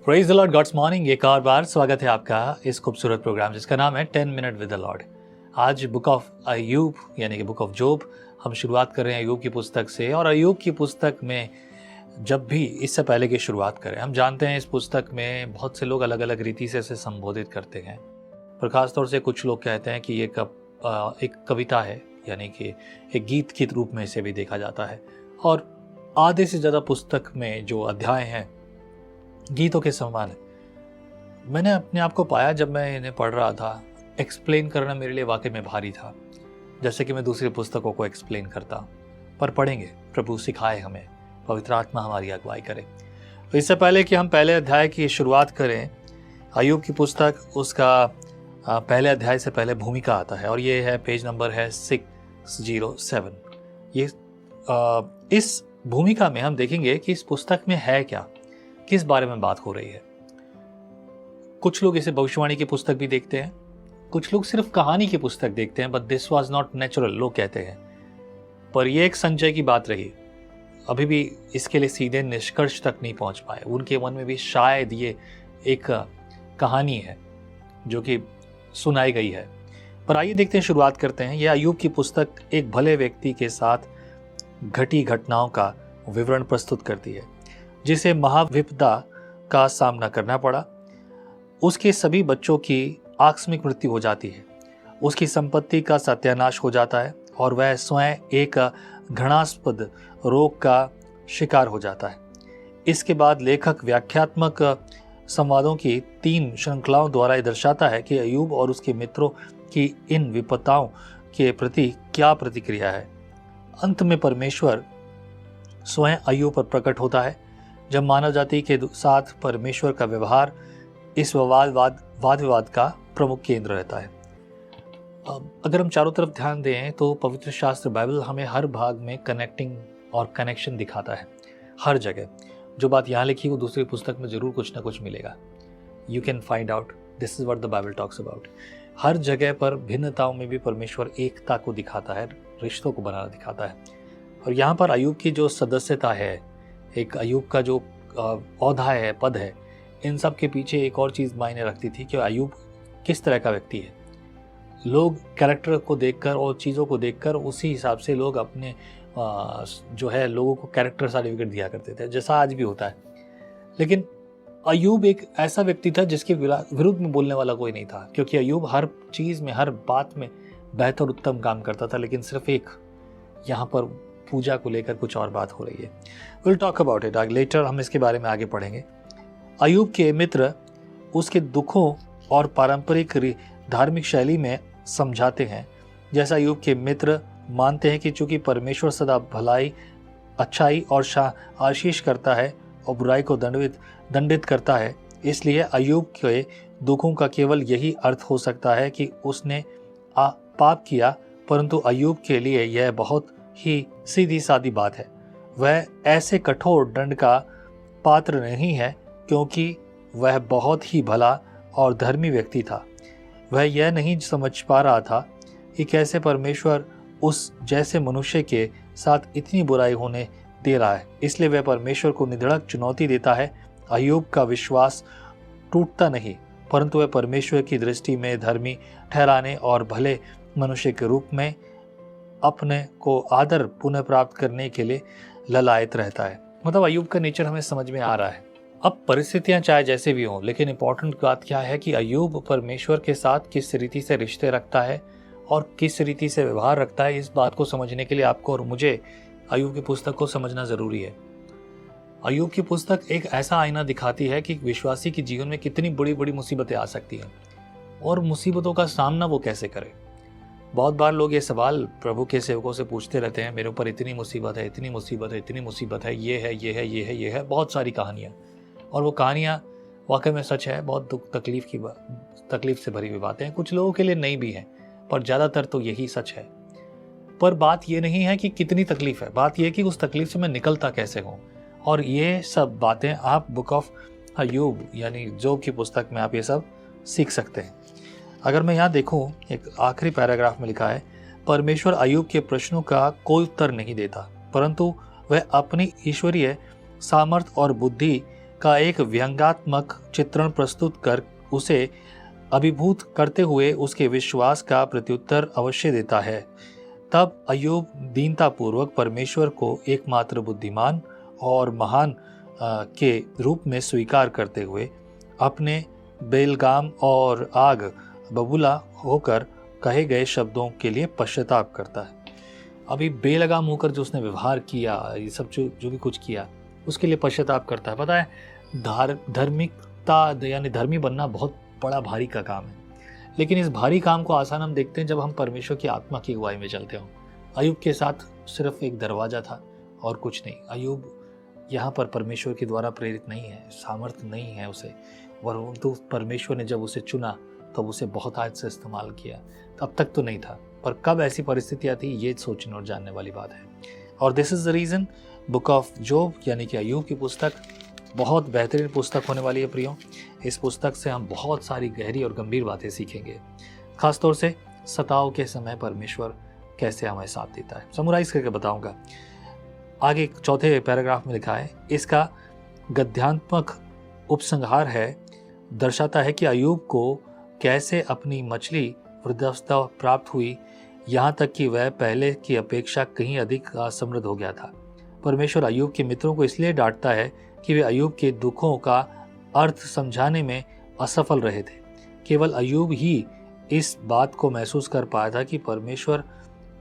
Praise the lord, God's morning. एक और बार स्वागत है आपका इस खूबसूरत प्रोग्राम जिसका नाम है 10 मिनट विद द लॉर्ड। आज बुक ऑफ अय्यूब यानी कि बुक ऑफ जोब हम शुरुआत कर रहे हैं अय्यूब की पुस्तक से। और अय्यूब की पुस्तक में जब भी इससे पहले की शुरुआत करें, हम जानते हैं इस पुस्तक में बहुत से लोग अलग अलग रीति से इसे संबोधित करते हैं। पर ख़ास तौर से कुछ लोग कहते हैं कि ये एक कविता है, यानी कि एक गीत के रूप में इसे भी देखा जाता है। और आधे से ज़्यादा पुस्तक में जो अध्याय हैं गीतों के समान है। मैंने अपने आप को पाया जब मैं इन्हें पढ़ रहा था, एक्सप्लेन करना मेरे लिए वाकई में भारी था, जैसे कि मैं दूसरी पुस्तकों को एक्सप्लेन करता। पर पढ़ेंगे, प्रभु सिखाए हमें, पवित्र आत्मा हमारी अगुवाई करे। तो इससे पहले कि हम पहले अध्याय की शुरुआत करें, अय्यूब की पुस्तक उसका पहले अध्याय से पहले भूमिका आता है, और ये है पेज नंबर है 607। ये इस भूमिका में हम देखेंगे कि इस पुस्तक में है क्या, किस बारे में बात हो रही है। कुछ लोग इसे भविष्यवाणी की पुस्तक भी देखते हैं, कुछ लोग सिर्फ कहानी की पुस्तक देखते हैं, but this was not natural लोग कहते हैं। पर यह एक संचय की बात रही, अभी भी इसके लिए सीधे निष्कर्ष तक नहीं पहुंच पाए। उनके मन में भी शायद ये एक कहानी है जो कि सुनाई गई है। पर आइए देखते हैं, शुरुआत करते हैं। यह अय्यूब की पुस्तक एक भले व्यक्ति के साथ घटी घटनाओं का विवरण प्रस्तुत करती है, जिसे महाविपदा का सामना करना पड़ा। उसके सभी बच्चों की आकस्मिक मृत्यु हो जाती है, उसकी संपत्ति का सत्यानाश हो जाता है, और वह स्वयं एक घृणास्पद रोग का शिकार हो जाता है। इसके बाद लेखक व्याख्यात्मक संवादों की 3 श्रृंखलाओं द्वारा यह दर्शाता है कि अय्यूब और उसके मित्रों की इन विपत्ताओं के प्रति क्या प्रतिक्रिया है। अंत में परमेश्वर स्वयं अय्यूब पर प्रकट होता है, जब मानव जाति के साथ परमेश्वर का व्यवहार इस वाद विवाद का प्रमुख केंद्र रहता है। अगर हम चारों तरफ ध्यान दें तो पवित्र शास्त्र बाइबल हमें हर भाग में कनेक्टिंग और कनेक्शन दिखाता है। हर जगह जो बात यहाँ लिखी वो दूसरी पुस्तक में जरूर कुछ ना कुछ मिलेगा। You can find out this is what the Bible talks about. हर जगह पर भिन्नताओं में भी परमेश्वर एकता को दिखाता है, रिश्तों को बनाना दिखाता है। और यहाँ पर अय्यूब की जो सदस्यता है, एक अय्यूब का जो औधा है, पद है, इन सब के पीछे एक और चीज़ मायने रखती थी कि अय्यूब किस तरह का व्यक्ति है। लोग कैरेक्टर को देखकर और चीज़ों को देखकर उसी हिसाब से लोग अपने जो है लोगों को कैरेक्टर सर्टिफिकेट दिया करते थे, जैसा आज भी होता है। लेकिन अय्यूब एक ऐसा व्यक्ति था जिसके विरुद्ध में बोलने वाला कोई नहीं था, क्योंकि अय्यूब हर चीज़ में, हर बात में बेहतर उत्तम काम करता था। लेकिन सिर्फ एक यहाँ पर पूजा को लेकर कुछ और बात हो रही है। Will talk about it later, हम इसके बारे में आगे पढ़ेंगे। अय्यूब के मित्र उसके दुखों और पारंपरिक धार्मिक शैली में समझाते हैं। जैसा अय्यूब के मित्र मानते हैं कि चूंकि परमेश्वर सदा भलाई, अच्छाई और आशीष करता है और बुराई को दंडित करता है, इसलिए अय्यूब के दुखों का केवल यही अर्थ हो सकता है कि उसने पाप किया। परंतु अय्यूब के लिए यह बहुत ही सीधी सादी बात है। वह ऐसे कठोर दंड का पात्र नहीं है, क्योंकि वह बहुत ही भला और धर्मी व्यक्ति था। वह यह नहीं समझ पा रहा था कि कैसे परमेश्वर उस जैसे मनुष्य के साथ इतनी बुराई होने दे रहा है। इसलिए वह परमेश्वर को निधड़क चुनौती देता है। अय्यूब का विश्वास टूटता नहीं, परंतु वह परमेश्वर की दृष्टि में धर्मी ठहराने और भले मनुष्य के रूप में अपने को आदर पुनः प्राप्त करने के लिए ललायत रहता है। मतलब अय्यूब का नेचर हमें समझ में आ रहा है। अब परिस्थितियां चाहे जैसे भी हों, लेकिन इंपॉर्टेंट बात क्या है कि अय्यूब परमेश्वर के साथ किस रीति से रिश्ते रखता है और किस रीति से व्यवहार रखता है। इस बात को समझने के लिए आपको और मुझे अय्यूब की पुस्तक को समझना जरूरी है। अय्यूब की पुस्तक एक ऐसा आईना दिखाती है कि विश्वासी के जीवन में कितनी बड़ी बड़ी मुसीबतें आ सकती हैं और मुसीबतों का सामना वो कैसे करे। बहुत बार लोग ये सवाल प्रभु के सेवकों से पूछते रहते हैं, मेरे ऊपर इतनी मुसीबत है, इतनी मुसीबत है, इतनी मुसीबत है, ये है, ये है, ये है, ये है, बहुत सारी कहानियाँ। और वो कहानियाँ वाकई में सच है, बहुत दुख तकलीफ से भरी हुई बातें हैं। कुछ लोगों के लिए नहीं भी हैं, पर ज़्यादातर तो यही सच है। पर बात ये नहीं है कि कितनी तकलीफ है, बात यह है कि उस तकलीफ से मैं निकलता कैसे हूँ। और ये सब बातें आप बुक ऑफ अय्यूब यानी जोब की पुस्तक में आप ये सब सीख सकते हैं। अगर मैं यहाँ देखूँ, एक आखिरी पैराग्राफ में लिखा है, परमेश्वर अय्यूब के प्रश्नों का कोई उत्तर नहीं देता, परंतु वह अपनी ईश्वरीय सामर्थ और बुद्धि का एक व्यंग्यात्मक चित्रण प्रस्तुत कर उसे अभिभूत करते हुए उसके विश्वास का प्रत्युत्तर अवश्य देता है। तब अय्यूब दीनतापूर्वक परमेश्वर को एकमात्र बुद्धिमान और महान के रूप में स्वीकार करते हुए अपने बेलगाम और आग बबूला होकर कहे गए शब्दों के लिए पश्चाताप करता है। अभी बेलगाम होकर जो उसने व्यवहार किया, ये सब जो भी कुछ किया, उसके लिए पश्चाताप करता है। पता है, धार्मिकता यानी धर्मी बनना बहुत बड़ा भारी का काम है, लेकिन इस भारी काम को आसान हम देखते हैं जब हम परमेश्वर की आत्मा की अगुवाई में चलते हों। अय्यूब के साथ सिर्फ एक दरवाज़ा था और कुछ नहीं। अय्यूब यहाँ पर परमेश्वर के द्वारा प्रेरित नहीं है, सामर्थ्य नहीं है उसे, परंतु परमेश्वर ने जब उसे चुना तब उसे बहुत आज से इस्तेमाल किया। अब तक तो नहीं था, पर कब ऐसी परिस्थितियाँ थी ये सोचने और जानने वाली बात है। और this is the reason book of Job यानी कि अय्यूब की पुस्तक बहुत बेहतरीन पुस्तक होने वाली है प्रियो। इस पुस्तक से हम बहुत सारी गहरी और गंभीर बातें सीखेंगे, खासतौर से सताव के समय परमेश्वर कैसे हमें साथ देता है। समराइज करके बताऊंगा। आगे चौथे पैराग्राफ में लिखा है, इसका गद्यात्मक उपसंहार है, दर्शाता है कि अय्यूब को कैसे अपनी मछली वृद्धावस्था प्राप्त हुई, यहाँ तक कि वह पहले की अपेक्षा कहीं अधिक समृद्ध हो गया था। परमेश्वर अय्यूब के मित्रों को इसलिए डांटता है कि वे अय्यूब के दुखों का अर्थ समझाने में असफल रहे थे। केवल अय्यूब ही इस बात को महसूस कर पाया था कि परमेश्वर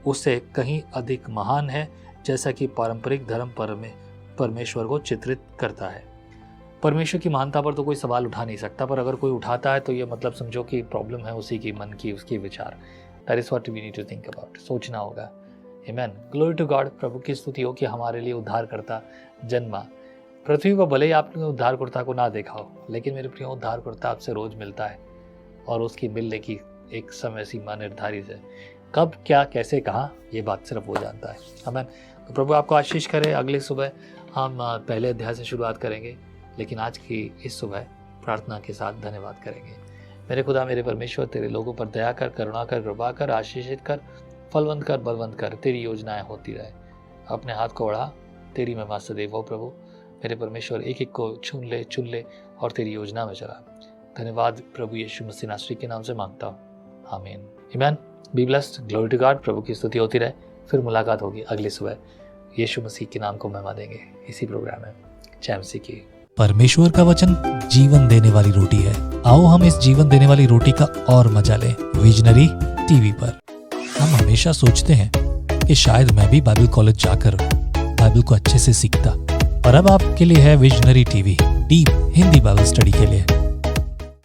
उससे कहीं अधिक महान है, जैसा कि पारंपरिक धर्म परमेश्वर को चित्रित करता है। परमेश्वर की महानता पर तो कोई सवाल उठा नहीं सकता, पर अगर कोई उठाता है तो ये मतलब समझो कि प्रॉब्लम है उसी की मन की, उसके विचार। That is what we need to think about, सोचना होगा। Amen, glory to God. प्रभु की स्तुति हो कि हमारे लिए उद्धारकर्ता जन्मा। पृथ्वी पर भले ही आपने उद्धारकर्ता को ना देखा हो, लेकिन मेरे प्रिय उद्धारकर्ता आपसे रोज मिलता है और उसकी मिलने की एक समय सीमा निर्धारित है। कब, क्या, कैसे, कहाँ, ये बात सिर्फ वो जानता है। आमीन। तो प्रभु आपको आशीष करे। अगले सुबह हम पहले अध्याय से शुरुआत करेंगे, लेकिन आज की इस सुबह प्रार्थना के साथ धन्यवाद करेंगे। मेरे खुदा, मेरे परमेश्वर, तेरे लोगों पर दया कर, करुणा कर, कृपा कर, आशीषित कर, फलवंत कर, बलवंत कर। तेरी योजनाएं होती रहे। अपने हाथ को बढ़ा, तेरी महिमा सदैव हो। प्रभु मेरे परमेश्वर, एक एक को चुन ले और तेरी योजना में चला। धन्यवाद प्रभु यीशु मसीह नासरी के नाम से मांगता हूँ, आमीन। आमीन। Be blessed. Glory to God. प्रभु की स्तुति होती रहे। फिर मुलाकात होगी अगली सुबह। यीशु मसीह के नाम को महिमा देंगे इसी प्रोग्राम में। जय मसीह की। परमेश्वर का वचन जीवन देने वाली रोटी है। आओ हम इस जीवन देने वाली रोटी का और मजा लें विजनरी टीवी पर। हम हमेशा सोचते हैं कि शायद मैं भी बाइबल कॉलेज जाकर बाइबल को अच्छे से सीखता, और अब आपके लिए है visionary TV, deep Hindi Bible study के लिए।